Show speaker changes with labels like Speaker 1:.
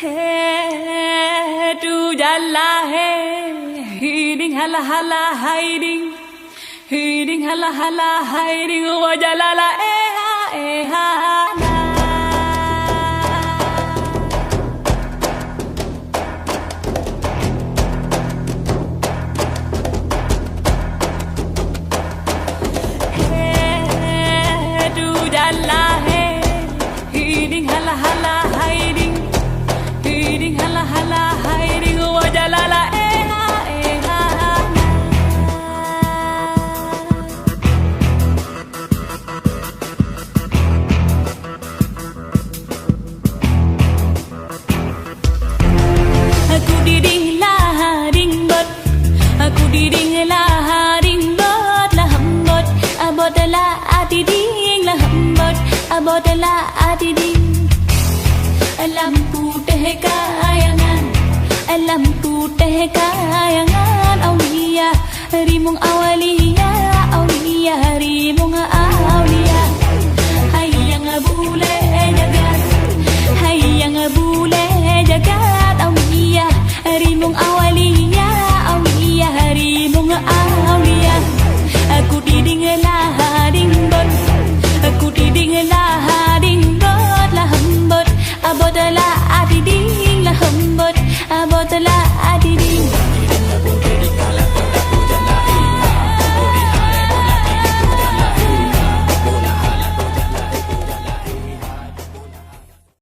Speaker 1: Hey, tu jalla hey, hiding hala hala hiding, hiding hala hala hiding, wa jalala ha na. Hey, tu jalla hey, hiding hala hala hiding. Hiding hala hala hiding wa jalala na. Aku diding lah ringbot, aku diding lah ringbot lah hambot, abot lah adiding lah hambot, abot lah adiding. Lampu teh kayangan, lampu teh kayangan, aulia rimung awalia, aulia rimung